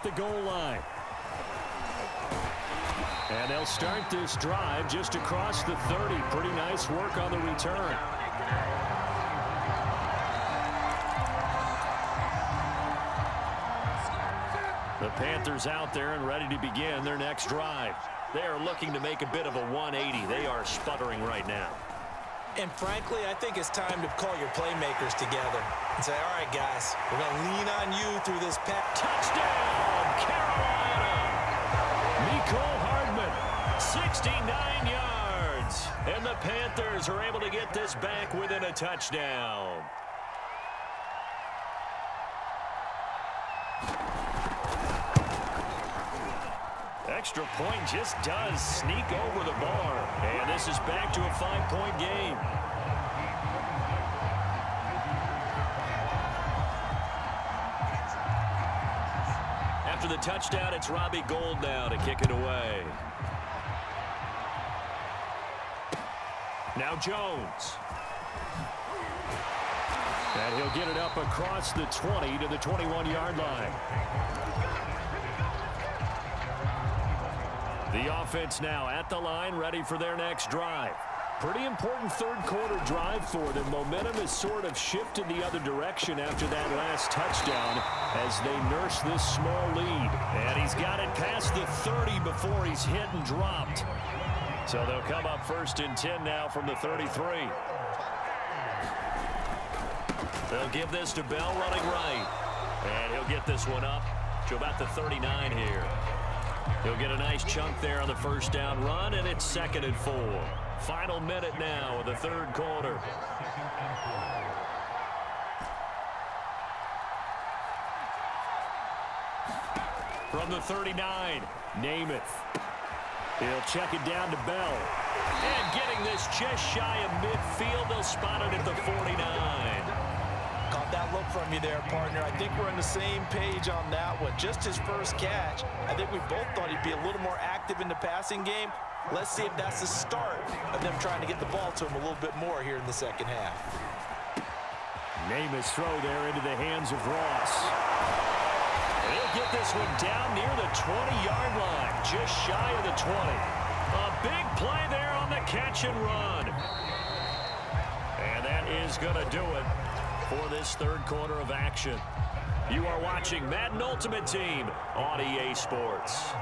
at the goal line. And they'll start this drive just across the 30. Pretty nice work on the return. The Panthers out there and ready to begin their next drive. They are looking to make a bit of a 180. They are sputtering right now. And frankly, I think it's time to call your playmakers together and say, all right, guys, we're going to lean on you through this pass. Touchdown, Carolina! Nicole Hardman, 69 yards. And the Panthers are able to get this back within a touchdown. Extra point just does sneak over the bar. And this is back to a 5-point game. After the touchdown, it's Robbie Gould now to kick it away. Now Jones. And he'll get it up across the 20 to the 21-yard line. The offense now at the line, ready for their next drive. Pretty important third-quarter drive for them. Momentum has sort of shifted the other direction after that last touchdown as they nurse this small lead. And he's got it past the 30 before he's hit and dropped. So they'll come up 1st and 10 now from the 33. They'll give this to Bell running right. And he'll get this one up to about the 39 here. He'll get a nice chunk there on the first down run, and it's 2nd and 4. Final minute now of the third quarter. From the 39, Namath. He'll check it down to Bell. And getting this just shy of midfield, they'll spot it at the 49. Caught that look from you there, partner. I think we're on the same page on that one. Just his first catch. I think we both thought he'd be a little more active in the passing game. Let's see if that's the start of them trying to get the ball to him a little bit more here in the second half. Namath's throw there into the hands of Ross. He'll get this one down near the 20-yard line, just shy of the 20. A big play there on the catch and run. And that is going to do it for this third quarter of action. You are watching Madden Ultimate Team on EA Sports.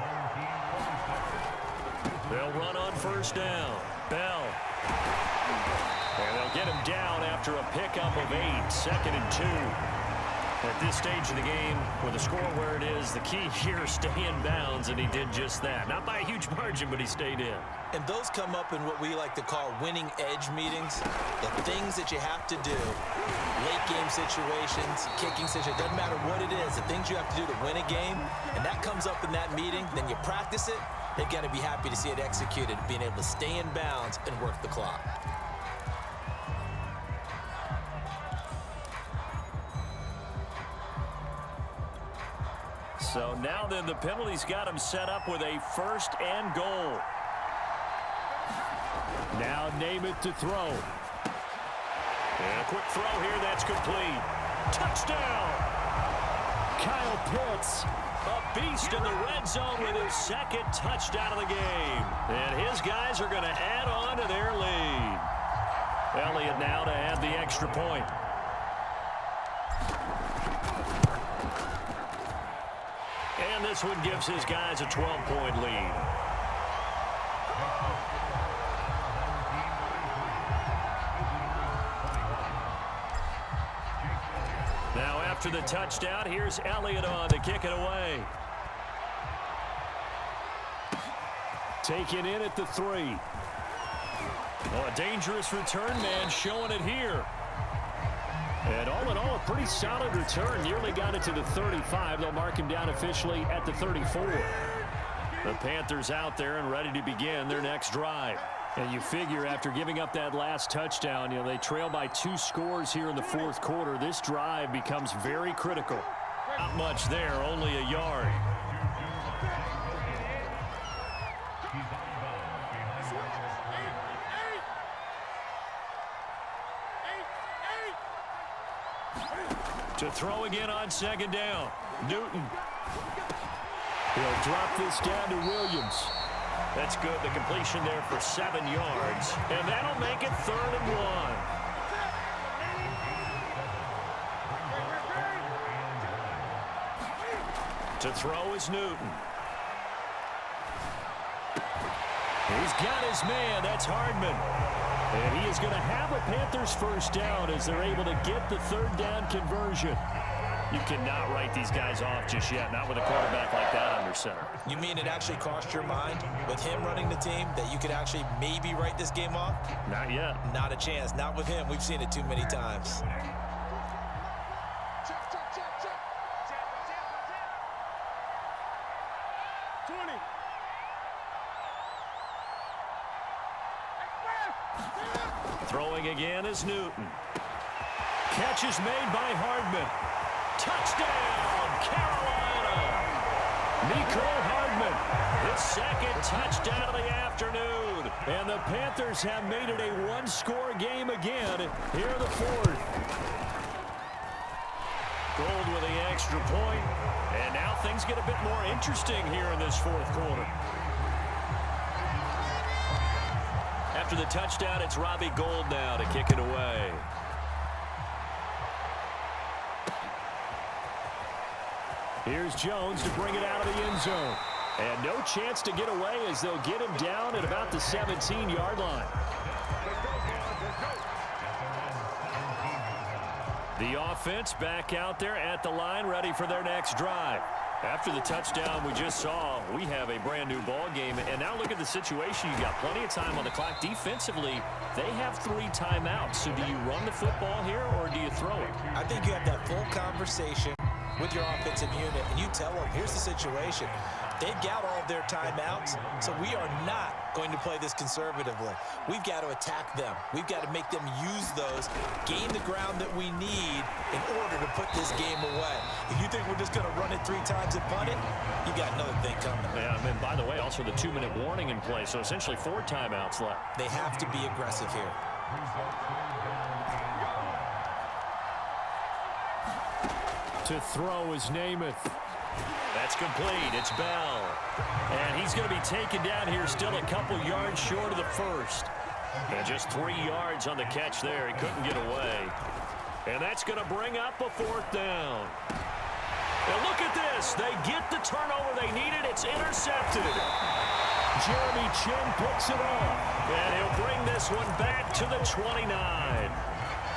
They'll run on first down. Bell. And they'll get him down after a pickup of 8. 2nd and 2. At this stage of the game, with the score where it is, the key here is stay in bounds, and he did just that. Not by a huge margin, but he stayed in. And those come up in what we like to call winning edge meetings. The things that you have to do, late game situations, kicking situations, doesn't matter what it is, the things you have to do to win a game, and that comes up in that meeting, then you practice it, they've got to be happy to see it executed, being able to stay in bounds and work the clock. So now then the penalty's got him set up with a 1st and goal. Now Namath to throw. And a quick throw here, that's complete. Touchdown! Kyle Pitts, a beast in the red zone with his 2nd touchdown of the game. And his guys are going to add on to their lead. Elliott now to add the extra point. And this one gives his guys a 12-point lead. Now after the touchdown, here's Elliott on to kick it away. Taken in at the 3. Oh, a dangerous return man showing it here. And all in all, a pretty solid return. Nearly got it to the 35. They'll mark him down officially at the 34. The Panthers out there and ready to begin their next drive. And you figure after giving up that last touchdown, they trail by 2 scores here in the fourth quarter. This drive becomes very critical. Not much there, only a yard. To throw again on 2nd down. Newton. He'll drop this down to Williams. That's good. The completion there for 7 yards. And that'll make it 3rd and 1. To throw is Newton. He's got his man. That's Hardman. And he is going to have a Panthers first down as they're able to get the 3rd down conversion. You cannot write these guys off just yet, not with a quarterback like that under center. You mean it actually crossed your mind with him running the team that you could actually maybe write this game off? Not yet. Not a chance. Not with him. We've seen it too many times. Throwing again is Newton. Catch is made by Hardman. Touchdown, Carolina! Mecole Hardman, his 2nd touchdown of the afternoon. And the Panthers have made it a one-score game again here in the 4th. Gold with the extra point. And now things get a bit more interesting here in this 4th quarter. After the touchdown, it's Robbie Gould now to kick it away. Here's Jones to bring it out of the end zone. And no chance to get away as they'll get him down at about the 17-yard line. The offense back out there at the line, ready for their next drive. After the touchdown we just saw, we have a brand-new ball game. And now look at the situation. You've got plenty of time on the clock. Defensively, they have 3 timeouts. So do you run the football here or do you throw it? I think you have that full conversation with your offensive unit, and you tell them, here's the situation. They've got all of their timeouts, so we are not going to play this conservatively. We've got to attack them. We've got to make them use those, gain the ground that we need in order to put this game away. If you think we're just going to run it 3 times and punt it, you got another thing coming. Yeah, and by the way, also the 2-minute warning in play, so essentially 4 timeouts left. They have to be aggressive here. To throw is Namath. That's complete. It's Bell. And he's going to be taken down here still a couple yards short of the 1st. And just 3 yards on the catch there. He couldn't get away. And that's going to bring up a 4th down. And look at this. They get the turnover they needed. It's intercepted. Jeremy Chin picks it off. And he'll bring this one back to the 29.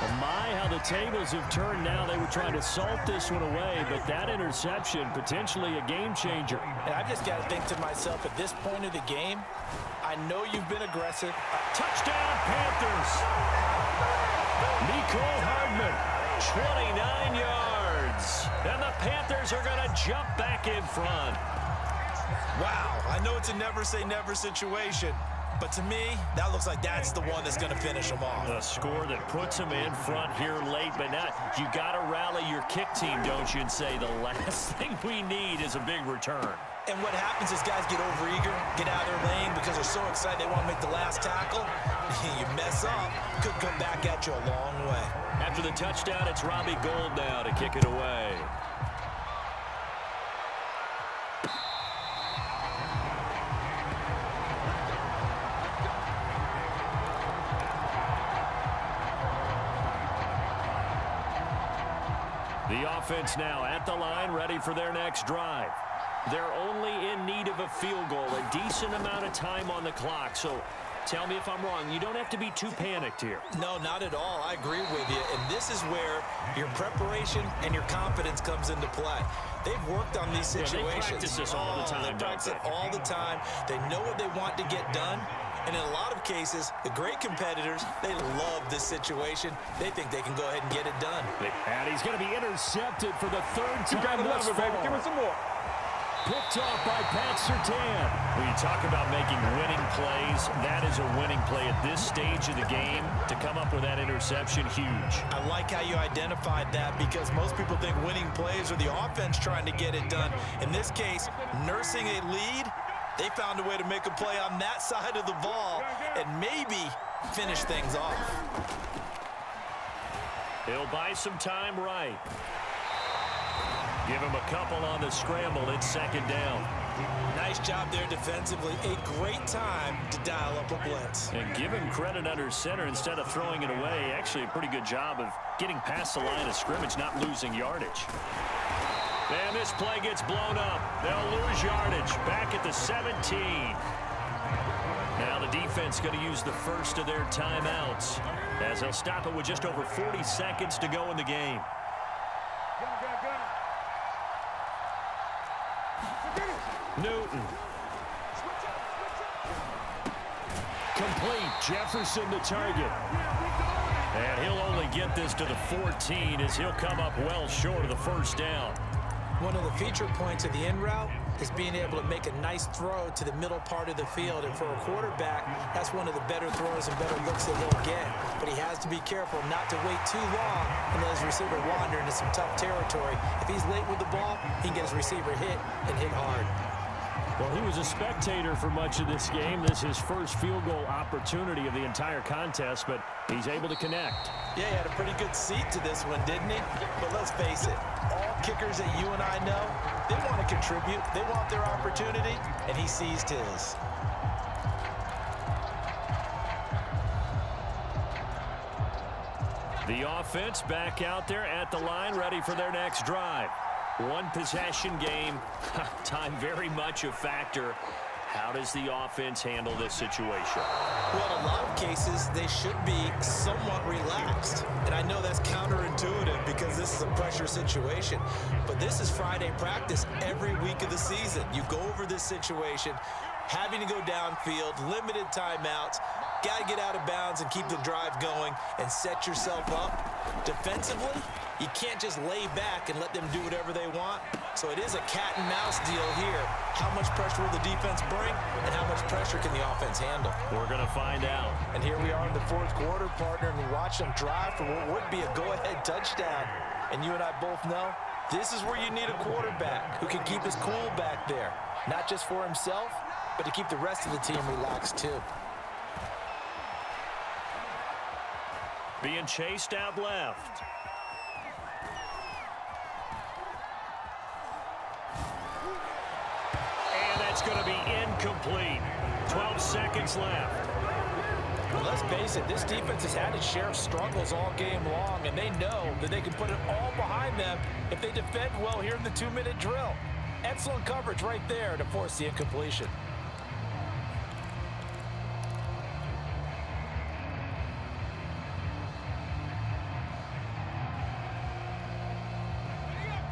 Well, my, how the tables have turned now. They were trying to salt this one away, but that interception, potentially a game changer. And I've just got to think to myself, at this point of the game, I know you've been aggressive. Touchdown, Panthers. Mecole Hardman, 29 yards. And the Panthers are going to jump back in front. Wow, I know it's a never-say-never situation. But to me, that looks like that's the one that's going to finish them off. A score that puts them in front here late, but now you got to rally your kick team, don't you, and say the last thing we need is a big return. And what happens is guys get overeager, get out of their lane because they're so excited they want to make the last tackle. You mess up, could come back at you a long way. After the touchdown, it's Robbie Gould now to kick it away. The offense now at the line, ready for their next drive. They're only in need of a field goal, a decent amount of time on the clock. So tell me if I'm wrong. You don't have to be too panicked here. No, not at all. I agree with you. And this is where your preparation and your confidence comes into play. They've worked on these situations. Yeah, they practice this all the time, They practice it all the time. They know what they want to get done. And in a lot of cases, the great competitors, they love this situation. They think they can go ahead and get it done. And he's going to be intercepted for the 3rd time thus far. Baby. Give us some more. Picked off by Pat Surtain. When you talk about making winning plays, that is a winning play at this stage of the game. To come up with that interception, huge. I like how you identified that because most people think winning plays are the offense trying to get it done. In this case, nursing a lead, they found a way to make a play on that side of the ball and maybe finish things off. He'll buy some time right. Give him a couple on the scramble. It's second down. Nice job there defensively. A great time to dial up a blitz. And give him credit under center instead of throwing it away. Actually a pretty good job of getting past the line of scrimmage, not losing yardage. And this play gets blown up. They'll lose yardage. Back at the 17. Now the defense going to use the first of their timeouts as they'll stop it with just over 40 seconds to go in the game. Newton. Complete. Jefferson the target. And he'll only get this to the 14 as he'll come up well short of the first down. One of the feature points of the in route is being able to make a nice throw to the middle part of the field. And for a quarterback, that's one of the better throws and better looks that he'll get. But he has to be careful not to wait too long and let his receiver wander into some tough territory. If he's late with the ball, he can get his receiver hit and hit hard. Well, he was a spectator for much of this game. This is his first field goal opportunity of the entire contest, but he's able to connect. Yeah, he had a pretty good seat to this one, didn't he? But let's face it, all kickers that you and I know, they want to contribute. They want their opportunity, and he seized his. The offense back out there at the line, ready for their next drive. One possession game. Time very much a factor. How does the offense handle this situation? Well, in a lot of cases, they should be somewhat relaxed. And I know that's counterintuitive because this is a pressure situation. But this is Friday practice every week of the season. You go over this situation, having to go downfield, limited timeouts, got to get out of bounds and keep the drive going and set yourself up. Defensively, you can't just lay back and let them do whatever they want. So it is a cat and mouse deal here. How much pressure will the defense bring and how much pressure can the offense handle? We're going to find out. And here we are in the fourth quarter, partner, and we watch them drive for what would be a go-ahead touchdown. And you and I both know this is where you need a quarterback who can keep his cool back there. Not just for himself, but to keep the rest of the team relaxed too. Being chased out left. And that's going to be incomplete. 12 seconds left. Well, let's face it, this defense has had its share of struggles all game long, and they know that they can put it all behind them if they defend well here in the 2-minute drill. Excellent coverage right there to force the incompletion.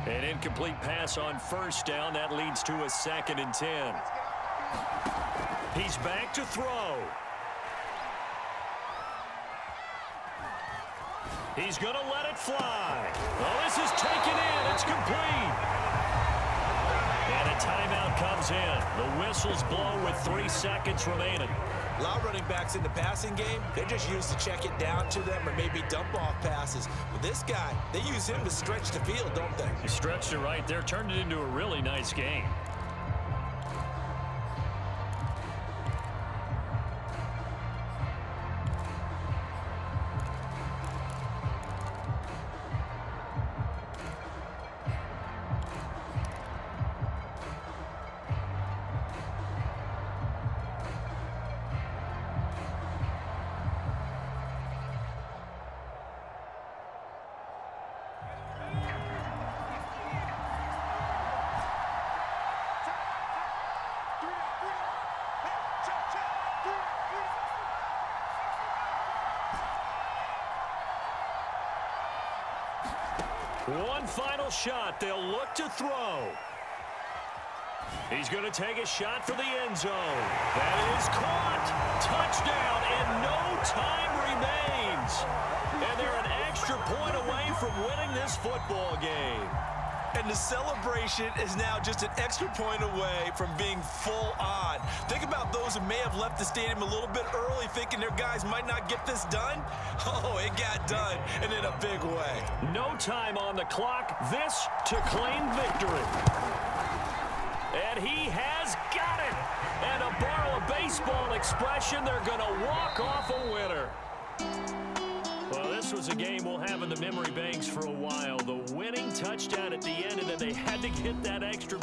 An incomplete pass on first down. That leads to a 2nd and 10. He's back to throw. He's going to let it fly. Well, this is taken in. It's complete. And a timeout comes in. The whistles blow with 3 seconds remaining. A lot of running backs in the passing game, they're just used to check it down to them or maybe dump off passes. But this guy, they use him to stretch the field, don't they? He stretched it right there, turned it into a really nice game. One final shot. They'll look to throw. He's going to take a shot for the end zone. That is caught. Touchdown, and no time remains. And they're an extra point away from winning this football game. And the celebration is now just an extra point away from being full on. Think about those who may have left the stadium a little bit early thinking their guys might not get this done. Oh, it got done, and in a big way. No time on the clock. This to claim victory. And he has got it. And to borrow a baseball expression, they're going to walk off a winner. Well, this this was a game we'll have in the memory banks for a while. The winning touchdown at the end, and then they had to get that extra point.